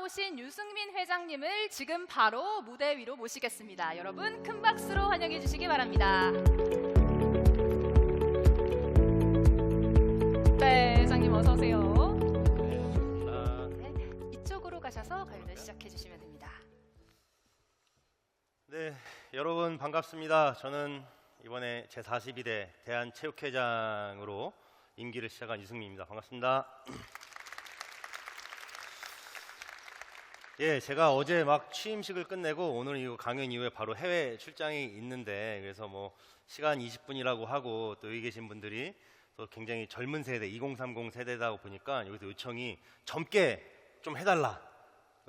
나오신 유승민 회장님을 지금 바로 무대 위로 모시겠습니다. 여러분 큰 박수로 환영해 주시기 바랍니다. 네, 회장님 어서 오세요. 네, 이쪽으로 가셔서 가요를 시작해 주시면 됩니다. 네, 여러분 반갑습니다. 저는 이번에 제42대 대한체육회장으로 임기를 시작한 유승민입니다. 반갑습니다. 예, 제가 어제 막 취임식을 끝내고 오늘 이거 강연 이후에 바로 해외 출장이 있는데, 그래서 뭐 시간 20분이라고 하고 또 여기 계신 분들이 또 굉장히 젊은 세대, 2030 세대다 보니까 여기서 요청이 젊게 좀 해달라,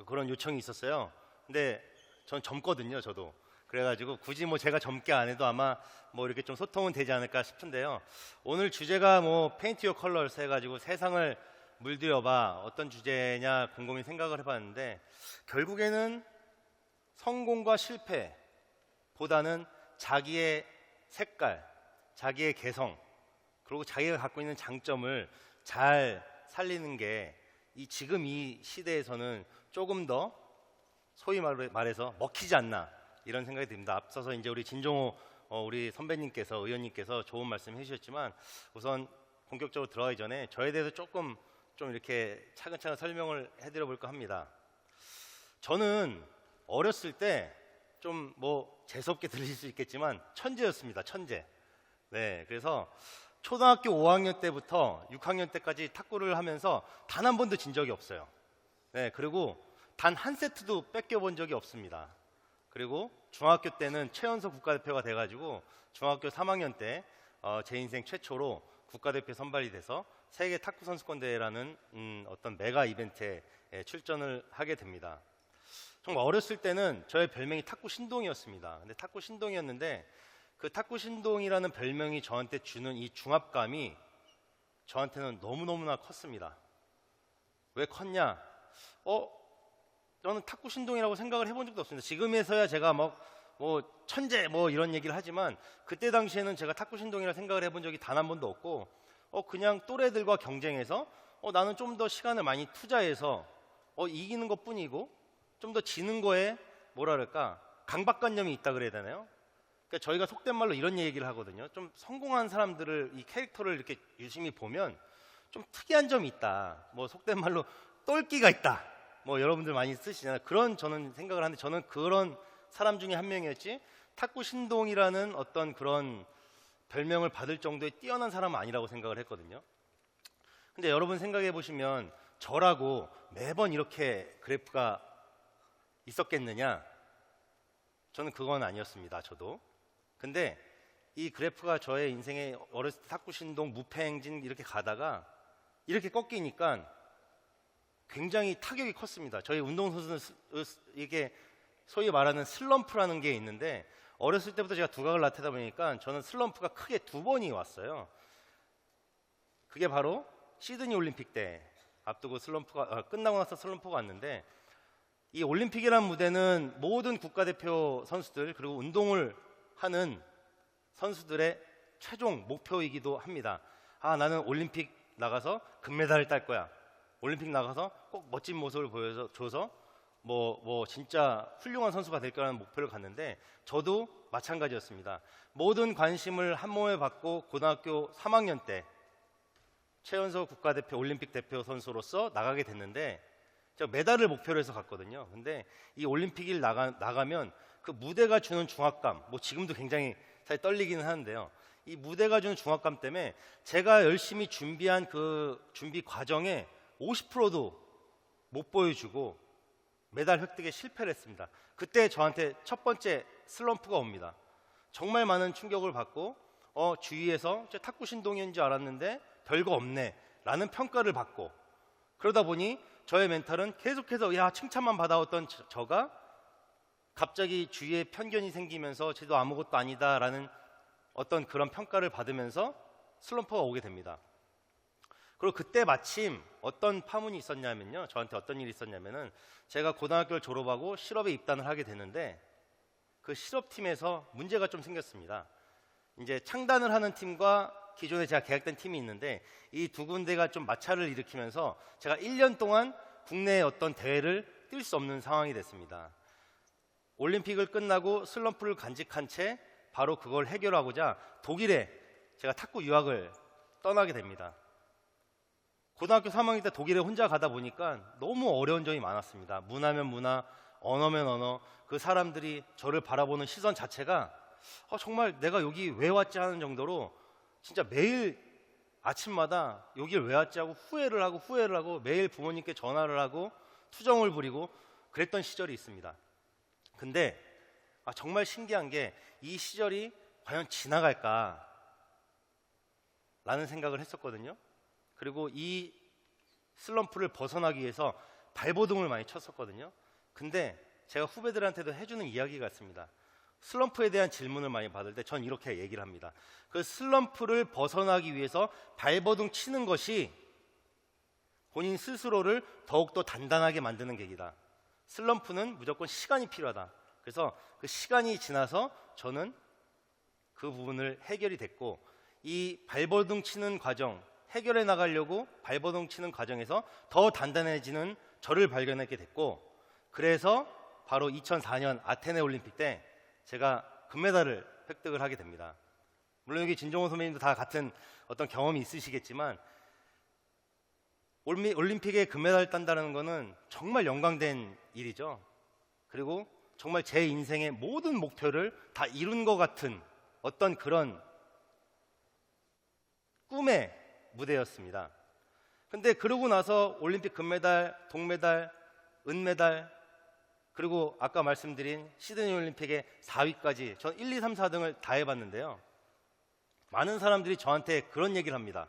그런 요청이 있었어요. 근데 전 젊거든요, 저도. 그래가지고 굳이 뭐 제가 젊게 안 해도 아마 뭐 이렇게 좀 소통은 되지 않을까 싶은데요. 오늘 주제가 뭐 페인트 유어 컬러스 해가지고 세상을 물들여봐, 어떤 주제냐 곰곰이 생각을 해봤는데, 결국에는 성공과 실패보다는 자기의 색깔, 자기의 개성, 그리고 자기가 갖고 있는 장점을 잘 살리는 게 지금 이 시대에서는 조금 더 소위 말해서 먹히지 않나, 이런 생각이 듭니다. 앞서서 이제 우리 진종호 우리 선배님께서, 의원님께서 좋은 말씀 해주셨지만, 우선 본격적으로 들어가기 전에 저에 대해서 좀 이렇게 차근차근 설명을 해드려 볼까 합니다. 저는 어렸을 때 좀 뭐 재수없게 들리실 수 있겠지만 천재였습니다. 천재. 네, 그래서 초등학교 5학년 때부터 6학년 때까지 탁구를 하면서 단 한 번도 진 적이 없어요. 네, 그리고 단 한 세트도 뺏겨본 적이 없습니다. 그리고 중학교 때는 최연소 국가대표가 돼가지고 중학교 3학년 때 제 인생 최초로 국가대표 선발이 돼서 세계 탁구 선수권대회라는 어떤 메가 이벤트에 출전을 하게 됩니다. 정말 어렸을 때는 저의 별명이 탁구 신동이었습니다. 근데 탁구 신동이었는데, 그 탁구 신동이라는 별명이 저한테 주는 이 중압감이 저한테는 너무너무나 컸습니다. 왜 컸냐? 저는 탁구 신동이라고 생각을 해본 적도 없습니다. 지금에서야 제가 뭐 천재 뭐 이런 얘기를 하지만, 그때 당시에는 제가 탁구 신동이라 생각을 해본 적이 단 한 번도 없고, 그냥 또래들과 경쟁해서 나는 좀 더 시간을 많이 투자해서 이기는 것 뿐이고, 좀 더 지는 거에 뭐랄까 강박관념이 있다 그래야 되나요? 그러니까 저희가 속된 말로 이런 얘기를 하거든요. 좀 성공한 사람들을, 이 캐릭터를 이렇게 유심히 보면 좀 특이한 점이 있다, 뭐 속된 말로 똘끼가 있다, 뭐 여러분들 많이 쓰시잖아요. 그런 저는 생각을 하는데, 저는 그런 사람 중에 한 명이었지, 탁구 신동이라는 어떤 그런 별명을 받을 정도의 뛰어난 사람은 아니라고 생각을 했거든요. 근데 여러분 생각해 보시면 저라고 매번 이렇게 그래프가 있었겠느냐? 저는 그건 아니었습니다. 저도. 근데 이 그래프가 저의 인생에 어렸을 때 탁구 신동 무패행진 이렇게 가다가 이렇게 꺾이니까 굉장히 타격이 컸습니다. 저희 운동선수는 이게 소위 말하는 슬럼프라는 게 있는데, 어렸을 때부터 제가 두각을 나타내다 보니까 저는 슬럼프가 크게 2번이 왔어요. 그게 바로 시드니 올림픽 때 앞두고 슬럼프가 끝나고 나서 슬럼프가 왔는데, 이 올림픽이라는 무대는 모든 국가대표 선수들, 그리고 운동을 하는 선수들의 최종 목표이기도 합니다. 나는 올림픽 나가서 금메달을 딸 거야. 올림픽 나가서 꼭 멋진 모습을 보여줘서 뭐 진짜 훌륭한 선수가 될 거라는 목표를 갖는데, 저도 마찬가지였습니다. 모든 관심을 한 몸에 받고 고등학교 3학년 때 최연소 국가대표 올림픽 대표 선수로서 나가게 됐는데, 제가 메달을 목표로 해서 갔거든요. 근데 이 올림픽을 나가면 그 무대가 주는 중압감, 뭐 지금도 굉장히 사실 떨리기는 하는데요, 이 무대가 주는 중압감 때문에 제가 열심히 준비한 그 준비 과정에 50%도 못 보여주고 메달 획득에 실패를 했습니다. 그때 저한테 첫 번째 슬럼프가 옵니다. 정말 많은 충격을 받고 주위에서 저 탁구 신동인 줄 알았는데 별거 없네 라는 평가를 받고, 그러다 보니 저의 멘탈은 계속해서 칭찬만 받아왔던 저가 갑자기 주위에 편견이 생기면서 쟤도 아무것도 아니다 라는 어떤 그런 평가를 받으면서 슬럼프가 오게 됩니다. 그리고 그때 마침 어떤 파문이 있었냐면요, 저한테 어떤 일이 있었냐면은, 제가 고등학교를 졸업하고 실업에 입단을 하게 되는데, 그 실업팀에서 문제가 좀 생겼습니다. 이제 창단을 하는 팀과 기존에 제가 계약된 팀이 있는데, 이 두 군데가 좀 마찰을 일으키면서 제가 1년 동안 국내 어떤 대회를 뛸 수 없는 상황이 됐습니다. 올림픽을 끝나고 슬럼프를 간직한 채 바로 그걸 해결하고자 독일에 제가 탁구 유학을 떠나게 됩니다. 고등학교 3학년 때 독일에 혼자 가다 보니까 너무 어려운 점이 많았습니다. 문화면 문화, 언어면 언어, 그 사람들이 저를 바라보는 시선 자체가 정말 내가 여기 왜 왔지 하는 정도로 진짜 매일 아침마다 여길 왜 왔지 하고 후회를 하고 매일 부모님께 전화를 하고 투정을 부리고 그랬던 시절이 있습니다. 근데 정말 신기한 게 이 시절이 과연 지나갈까 라는 생각을 했었거든요. 그리고 이 슬럼프를 벗어나기 위해서 발버둥을 많이 쳤었거든요. 근데 제가 후배들한테도 해주는 이야기가 있습니다. 슬럼프에 대한 질문을 많이 받을 때 전 이렇게 얘기를 합니다. 그 슬럼프를 벗어나기 위해서 발버둥 치는 것이 본인 스스로를 더욱더 단단하게 만드는 계기다. 슬럼프는 무조건 시간이 필요하다. 그래서 그 시간이 지나서 저는 그 부분을 해결이 됐고, 이 발버둥 치는 과정, 해결해 나가려고 발버둥 치는 과정에서 더 단단해지는 저를 발견하게 됐고, 그래서 바로 2004년 아테네 올림픽 때 제가 금메달을 획득을 하게 됩니다. 물론 여기 진정호 선배님도 다 같은 어떤 경험이 있으시겠지만 올림픽에 금메달을 딴다는 것은 정말 영광된 일이죠. 그리고 정말 제 인생의 모든 목표를 다 이룬 것 같은 어떤 그런 꿈의 무대였습니다. 근데 그러고 나서 올림픽 금메달, 동메달, 은메달, 그리고 아까 말씀드린 시드니 올림픽의 4위까지 전 1, 2, 3, 4등을 다 해봤는데요. 많은 사람들이 저한테 그런 얘기를 합니다.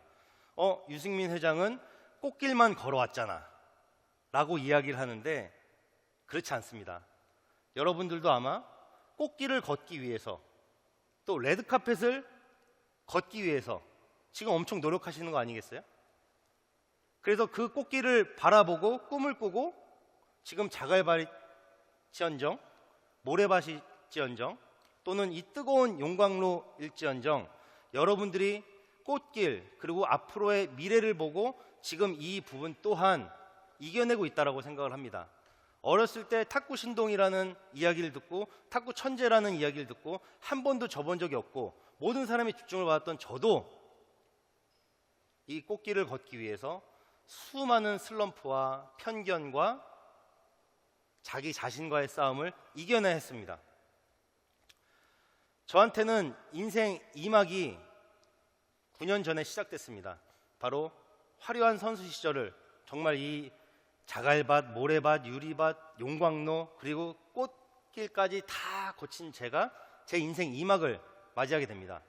유승민 회장은 꽃길만 걸어왔잖아 라고 이야기를 하는데 그렇지 않습니다. 여러분들도 아마 꽃길을 걷기 위해서 또 레드카펫을 걷기 위해서 지금 엄청 노력하시는 거 아니겠어요? 그래서 그 꽃길을 바라보고 꿈을 꾸고 지금 자갈밭일지언정, 모래밭일지언정, 또는 이 뜨거운 용광로일지언정 여러분들이 꽃길 그리고 앞으로의 미래를 보고 지금 이 부분 또한 이겨내고 있다고 생각을 합니다. 어렸을 때 탁구 신동이라는 이야기를 듣고 탁구 천재라는 이야기를 듣고 한 번도 져본 적이 없고 모든 사람이 집중을 받았던 저도 이 꽃길을 걷기 위해서 수많은 슬럼프와 편견과 자기 자신과의 싸움을 이겨내야 했습니다. 저한테는 인생 2막이 9년 전에 시작됐습니다. 바로 화려한 선수 시절을 정말 이 자갈밭, 모래밭, 유리밭, 용광로 그리고 꽃길까지 다 거친 제가 제 인생 2막을 맞이하게 됩니다.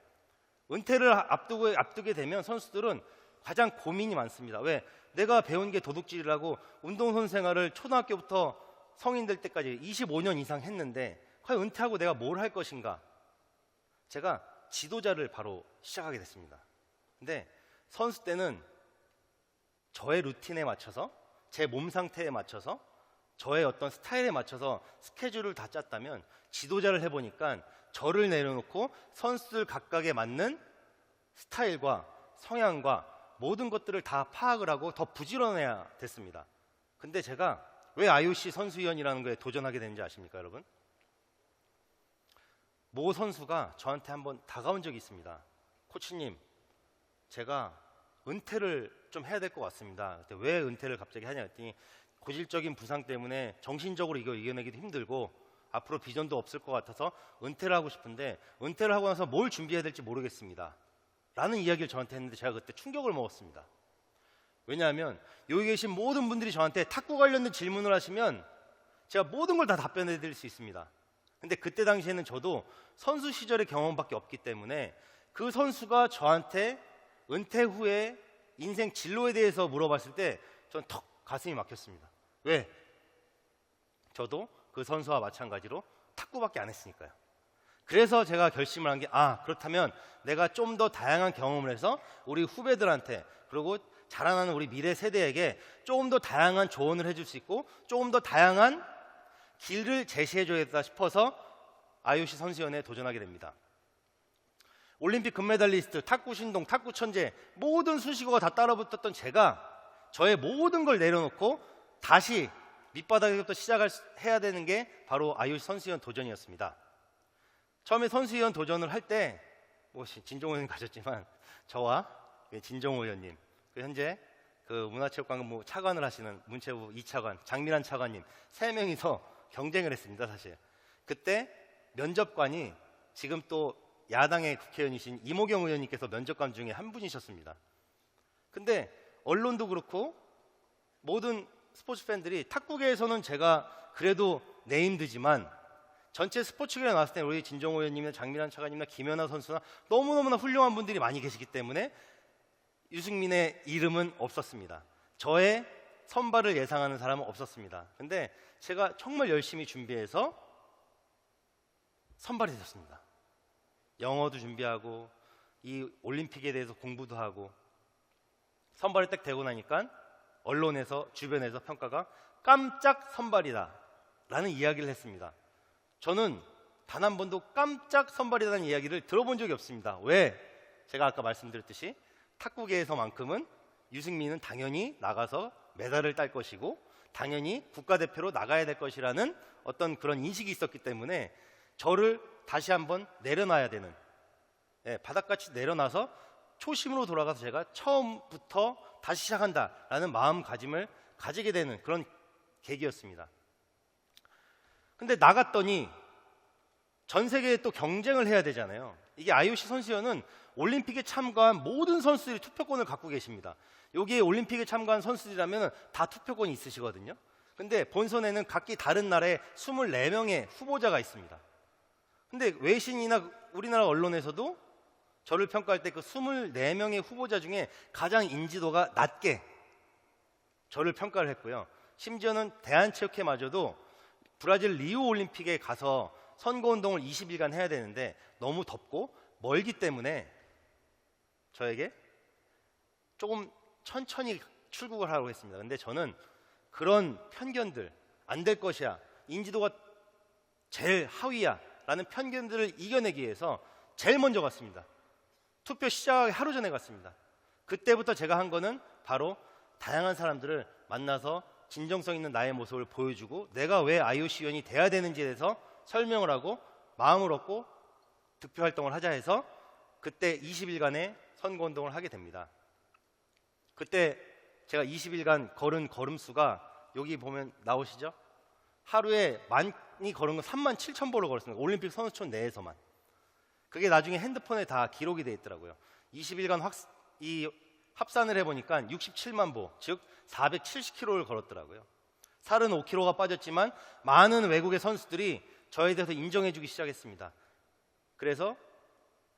은퇴를 앞두게 되면 선수들은 가장 고민이 많습니다. 왜? 내가 배운 게 도둑질이라고 운동선수 생활을 초등학교부터 성인 될 때까지 25년 이상 했는데 과연 은퇴하고 내가 뭘 할 것인가? 제가 지도자를 바로 시작하게 됐습니다. 근데 선수 때는 저의 루틴에 맞춰서 제 몸 상태에 맞춰서 저의 어떤 스타일에 맞춰서 스케줄을 다 짰다면 지도자를 해보니까 저를 내려놓고 선수들 각각에 맞는 스타일과 성향과 모든 것들을 다 파악을 하고 더 부지런해야 됐습니다. 근데 제가 왜 IOC 선수위원이라는 거에 도전하게 되는지 아십니까, 여러분? 모 선수가 저한테 한번 다가온 적이 있습니다. 코치님, 제가 은퇴를 좀 해야 될 것 같습니다. 그때 왜 은퇴를 갑자기 하냐 했더니 고질적인 부상 때문에 정신적으로 이거 이겨내기도 힘들고 앞으로 비전도 없을 것 같아서 은퇴를 하고 싶은데 은퇴를 하고 나서 뭘 준비해야 될지 모르겠습니다 라는 이야기를 저한테 했는데 제가 그때 충격을 먹었습니다. 왜냐하면 여기 계신 모든 분들이 저한테 탁구 관련된 질문을 하시면 제가 모든 걸 다 답변해 드릴 수 있습니다. 근데 그때 당시에는 저도 선수 시절의 경험밖에 없기 때문에 그 선수가 저한테 은퇴 후에 인생 진로에 대해서 물어봤을 때 전 턱 가슴이 막혔습니다. 왜? 저도 그 선수와 마찬가지로 탁구밖에 안 했으니까요. 그래서 제가 결심을 한 게 그렇다면 내가 좀 더 다양한 경험을 해서 우리 후배들한테 그리고 자라나는 우리 미래 세대에게 조금 더 다양한 조언을 해줄 수 있고 조금 더 다양한 길을 제시해줘야겠다 싶어서 IOC 선수위원회에 도전하게 됩니다. 올림픽 금메달리스트, 탁구 신동, 탁구 천재 모든 수식어가 다 따라붙었던 제가 저의 모든 걸 내려놓고 다시 밑바닥에부터 시작을 해야 되는 게 바로 IOC 선수위원 도전이었습니다. 처음에 선수위원 도전을 할 때 뭐 진종호 의원님 가셨지만 저와 진종호 의원님, 현재 그 문화체육관광부 차관을 하시는 문체부 2차관 장미란 차관님 3명이서 경쟁을 했습니다. 사실 그때 면접관이 지금 또 야당의 국회의원이신 이모경 의원님께서 면접관 중에 한 분이셨습니다. 근데 언론도 그렇고 모든 스포츠 팬들이 탁구계에서는 제가 그래도 네임드지만 전체 스포츠계에 나왔을 때 우리 진정호 의원님이나 장미란 차관님이나 김연아 선수나 너무너무나 훌륭한 분들이 많이 계시기 때문에 유승민의 이름은 없었습니다. 저의 선발을 예상하는 사람은 없었습니다. 근데 제가 정말 열심히 준비해서 선발이 됐습니다. 영어도 준비하고 이 올림픽에 대해서 공부도 하고 선발이 딱 되고 나니까 언론에서 주변에서 평가가 깜짝 선발이다 라는 이야기를 했습니다. 저는 단 한 번도 깜짝 선발이라는 이야기를 들어본 적이 없습니다. 왜? 제가 아까 말씀드렸듯이 탁구계에서만큼은 유승민은 당연히 나가서 메달을 딸 것이고 당연히 국가대표로 나가야 될 것이라는 어떤 그런 인식이 있었기 때문에 저를 다시 한번 내려놔야 되는, 바닥같이 내려놔서 초심으로 돌아가서 제가 처음부터 다시 시작한다라는 마음가짐을 가지게 되는 그런 계기였습니다. 근데 나갔더니 전 세계에 또 경쟁을 해야 되잖아요. 이게 IOC 선수위원은 올림픽에 참가한 모든 선수들이 투표권을 갖고 계십니다. 여기에 올림픽에 참가한 선수들이라면 다 투표권이 있으시거든요. 근데 본선에는 각기 다른 나라에 24명의 후보자가 있습니다. 근데 외신이나 우리나라 언론에서도 저를 평가할 때 그 24명의 후보자 중에 가장 인지도가 낮게 저를 평가를 했고요. 심지어는 대한체육회마저도 브라질 리우 올림픽에 가서 선거운동을 20일간 해야 되는데 너무 덥고 멀기 때문에 저에게 조금 천천히 출국을 하라고 했습니다. 근데 저는 그런 편견들, 안 될 것이야, 인지도가 제일 하위야 라는 편견들을 이겨내기 위해서 제일 먼저 갔습니다. 투표 시작하기 하루 전에 갔습니다. 그때부터 제가 한 거는 바로 다양한 사람들을 만나서 진정성 있는 나의 모습을 보여주고 내가 왜 IOC 위원이 돼야 되는지에 대해서 설명을 하고 마음을 얻고 득표 활동을 하자 해서 그때 20일간의 선거운동을 하게 됩니다. 그때 제가 20일간 걸은 걸음수가 여기 보면 나오시죠? 하루에 많이 걸은 건 37,000보를 걸었습니다. 올림픽 선수촌 내에서만. 그게 나중에 핸드폰에 다 기록이 돼 있더라고요. 20일간 합산을 해보니까 67만 보, 즉 470km를 걸었더라고요. 살은 5kg가 빠졌지만 많은 외국의 선수들이 저에 대해서 인정해주기 시작했습니다. 그래서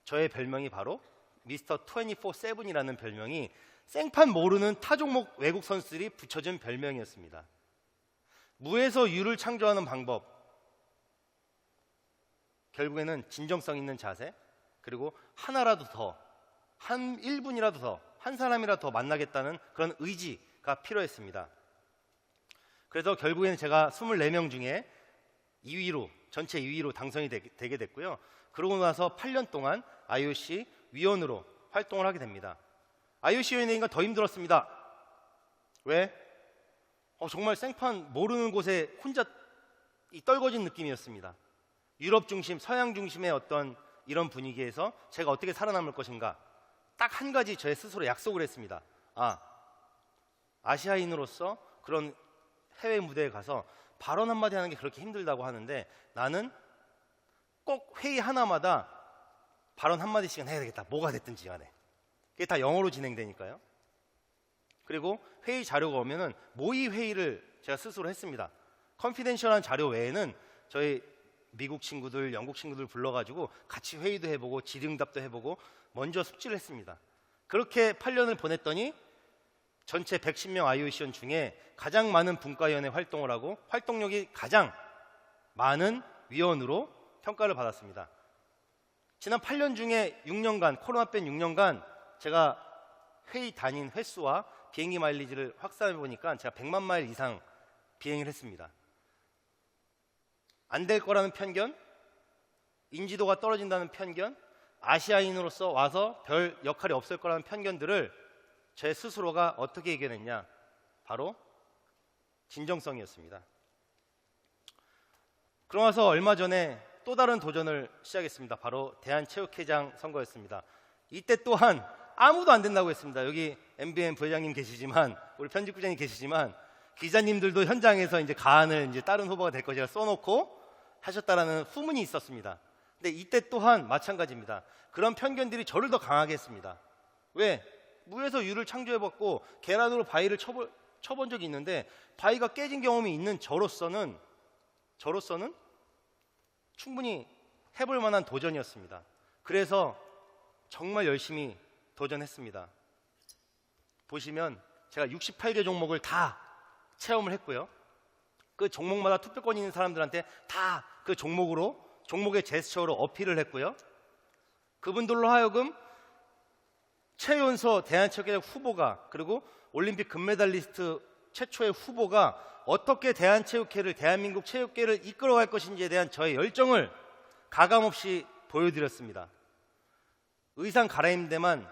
저의 별명이 바로 미스터 24/7이라는 별명이 생판 모르는 타 종목 외국 선수들이 붙여준 별명이었습니다. 무에서 유를 창조하는 방법, 결국에는 진정성 있는 자세, 그리고 하나라도 더, 한 1분이라도 더, 한 사람이라도 더 만나겠다는 그런 의지가 필요했습니다. 그래서 결국에는 제가 24명 중에 2위로, 전체 2위로 당선이 되게 됐고요. 그러고 나서 8년 동안 IOC 위원으로 활동을 하게 됩니다. IOC 위원이 되니까 더 힘들었습니다. 왜? 정말 생판 모르는 곳에 혼자 떨궈진 느낌이었습니다. 유럽 중심, 서양 중심의 어떤 이런 분위기에서 제가 어떻게 살아남을 것인가, 딱 한 가지 제 스스로 약속을 했습니다. 아시아인으로서 그런 해외 무대에 가서 발언 한마디 하는 게 그렇게 힘들다고 하는데 나는 꼭 회의 하나마다 발언 한마디씩은 해야 되겠다. 뭐가 됐든지 간에. 그게 다 영어로 진행되니까요. 그리고 회의 자료가 오면은 모의 회의를 제가 스스로 했습니다. 컨피덴셜한 자료 외에는 저희 미국 친구들, 영국 친구들 불러가지고 같이 회의도 해보고 질의응답도 해보고 먼저 숙지를 했습니다. 그렇게 8년을 보냈더니 전체 110명 IOC원 중에 가장 많은 분과위원회 활동을 하고 활동력이 가장 많은 위원으로 평가를 받았습니다. 지난 8년 중에 6년간, 코로나 뺀 6년간 제가 회의 다닌 횟수와 비행기 마일리지를 확산해 보니까 제가 100만 마일 이상 비행을 했습니다. 안 될 거라는 편견, 인지도가 떨어진다는 편견, 아시아인으로서 와서 별 역할이 없을 거라는 편견들을 제 스스로가 어떻게 이겨냈냐? 바로 진정성이었습니다. 그러고 나서 얼마 전에 또 다른 도전을 시작했습니다. 바로 대한체육회장 선거였습니다. 이때 또한 아무도 안 된다고 했습니다. 여기 MBN 부회장님 계시지만, 우리 편집부장님 계시지만, 기자님들도 현장에서 이제 가안을 이제 다른 후보가 될 것이라 써놓고 하셨다라는 후문이 있었습니다. 근데 이때 또한 마찬가지입니다. 그런 편견들이 저를 더 강하게 했습니다. 왜? 무에서 유를 창조해봤고 계란으로 바위를 쳐본 적이 있는데 바위가 깨진 경험이 있는 저로서는 충분히 해볼 만한 도전이었습니다. 그래서 정말 열심히 도전했습니다. 보시면 제가 68개 종목을 다 체험을 했고요. 그 종목마다 투표권 있는 사람들한테 다 그 종목의 제스처로 어필을 했고요. 그분들로 하여금 최연소 대한체육회장 후보가, 그리고 올림픽 금메달리스트 최초의 후보가 어떻게 대한체육회를, 대한민국 체육계를 이끌어갈 것인지에 대한 저의 열정을 가감없이 보여드렸습니다. 의상 갈아입는 데만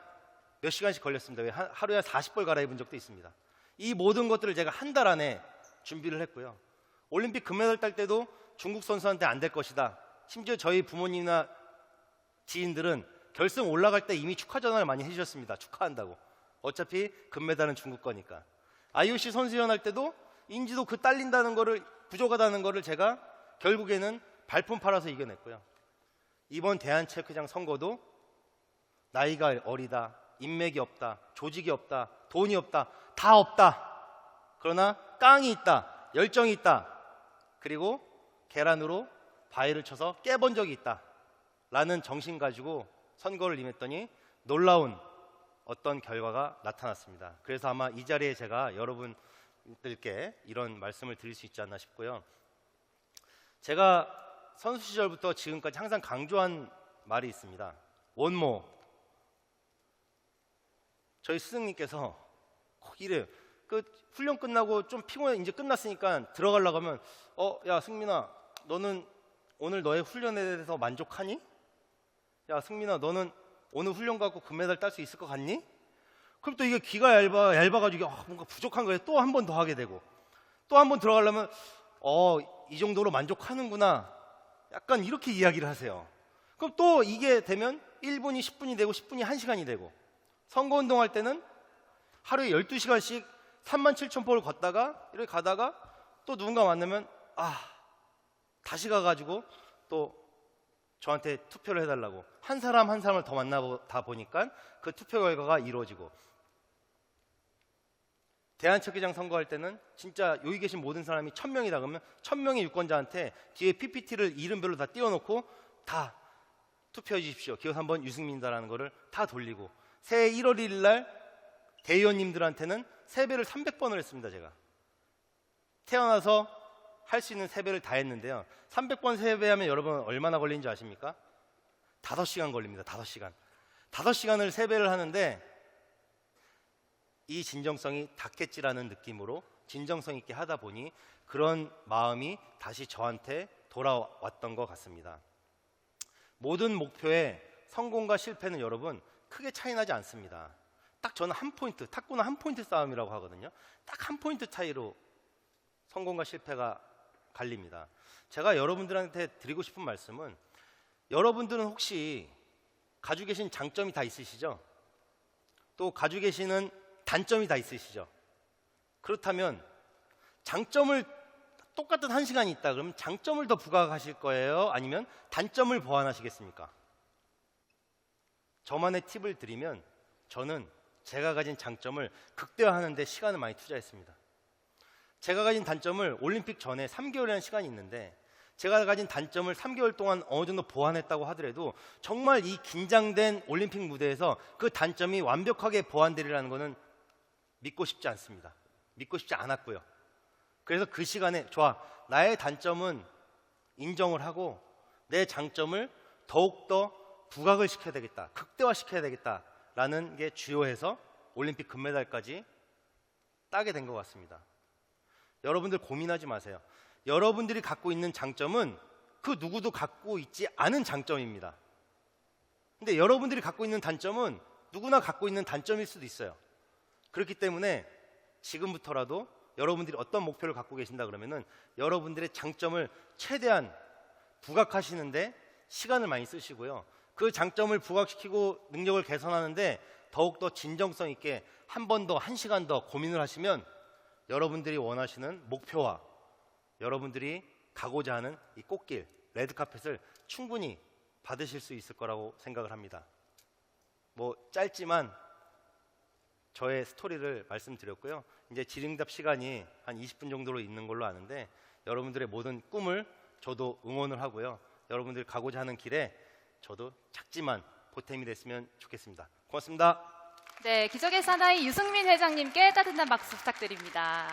몇 시간씩 걸렸습니다. 하루에 40벌 갈아입은 적도 있습니다. 이 모든 것들을 제가 한 달 안에 준비를 했고요. 올림픽 금메달 딸 때도 중국 선수한테 안 될 것이다. 심지어 저희 부모님이나 지인들은 결승 올라갈 때 이미 축하 전화를 많이 해주셨습니다. 축하한다고. 어차피 금메달은 중국 거니까. IOC 선수위원 할 때도 인지도 그 딸린다는 거를, 부족하다는 거를 제가 결국에는 발품 팔아서 이겨냈고요. 이번 대한체육회장 선거도 나이가 어리다, 인맥이 없다, 조직이 없다, 돈이 없다, 다 없다. 그러나 깡이 있다, 열정이 있다, 그리고 계란으로 바위를 쳐서 깨본 적이 있다 라는 정신 가지고 선거를 임했더니 놀라운 어떤 결과가 나타났습니다. 그래서 아마 이 자리에 제가 여러분들께 이런 말씀을 드릴 수 있지 않나 싶고요. 제가 선수 시절부터 지금까지 항상 강조한 말이 있습니다. 원모. 저희 스승님께서 꼭 이래요. 그 훈련 끝나고 좀 피곤해, 이제 끝났으니까 들어가려고 하면 야 승민아, 너는 오늘 너의 훈련에 대해서 만족하니? 야 승민아, 너는 오늘 훈련 갖고 금메달 딸 수 있을 것 같니? 그럼 또 이게 귀가 얇아가지고 뭔가 부족한 거예요. 또 한 번 더 하게 되고, 또 한 번 들어가려면 이 정도로 만족하는구나, 약간 이렇게 이야기를 하세요. 그럼 또 이게 되면 1분이 10분이 되고 10분이 1시간이 되고, 선거운동 할 때는 하루에 12시간씩 37,000보를 걷다가 이렇게 가다가 또 누군가 만나면 다시 가가지고 또 저한테 투표를 해달라고 한 사람 한 사람을 더 만나다 보니까 그 투표 결과가 이루어지고, 대한체육회장 선거할 때는 진짜 여기 계신 모든 사람이 1000명이다 그러면 1000명의 유권자한테 뒤에 PPT를 이름별로 다 띄워놓고 다 투표해 주십시오, 기호 3번 유승민이다라는 거를 다 돌리고, 새해 1월 1일 날 대의원님들한테는 세배를 300번을 했습니다. 제가 태어나서 할 수 있는 세배를 다 했는데요. 300번 세배하면 여러분 얼마나 걸리는 줄 아십니까? 5시간 걸립니다. 5시간. 5시간을 세배를 하는데 이 진정성이 닿겠지라는 느낌으로 진정성 있게 하다 보니 그런 마음이 다시 저한테 돌아왔던 것 같습니다. 모든 목표의 성공과 실패는 여러분 크게 차이 나지 않습니다. 딱 저는 한 포인트, 탁구는 한 포인트 싸움이라고 하거든요. 딱 한 포인트 차이로 성공과 실패가 갈립니다. 제가 여러분들한테 드리고 싶은 말씀은, 여러분들은 혹시 가지고 계신 장점이 다 있으시죠? 또 가지고 계시는 단점이 다 있으시죠? 그렇다면 장점을 똑같은 1시간이 있다 그러면 장점을 더 부각하실 거예요? 아니면 단점을 보완하시겠습니까? 저만의 팁을 드리면, 저는 제가 가진 장점을 극대화하는 데 시간을 많이 투자했습니다. 제가 가진 단점을 올림픽 전에 3개월이라는 시간이 있는데, 제가 가진 단점을 3개월 동안 어느 정도 보완했다고 하더라도 정말 이 긴장된 올림픽 무대에서 그 단점이 완벽하게 보완되리라는 것은 믿고 싶지 않습니다. 믿고 싶지 않았고요. 그래서 그 시간에 좋아, 나의 단점은 인정을 하고 내 장점을 더욱더 부각을 시켜야 되겠다, 극대화시켜야 되겠다라는 게 주요해서 올림픽 금메달까지 따게 된 것 같습니다. 여러분들 고민하지 마세요. 여러분들이 갖고 있는 장점은 그 누구도 갖고 있지 않은 장점입니다. 근데 여러분들이 갖고 있는 단점은 누구나 갖고 있는 단점일 수도 있어요. 그렇기 때문에 지금부터라도 여러분들이 어떤 목표를 갖고 계신다 그러면은 여러분들의 장점을 최대한 부각하시는데 시간을 많이 쓰시고요. 그 장점을 부각시키고 능력을 개선하는데 더욱더 진정성 있게 한 번 더, 1시간 더 고민을 하시면 여러분들이 원하시는 목표와 여러분들이 가고자 하는 이 꽃길, 레드카펫을 충분히 받으실 수 있을 거라고 생각을 합니다. 뭐 짧지만 저의 스토리를 말씀드렸고요. 이제 질의응답 시간이 한 20분 정도로 있는 걸로 아는데 여러분들의 모든 꿈을 저도 응원을 하고요. 여러분들이 가고자 하는 길에 저도 작지만 보탬이 됐으면 좋겠습니다. 고맙습니다. 네, 기적의 사나이 유승민 회장님께 따뜻한 박수 부탁드립니다.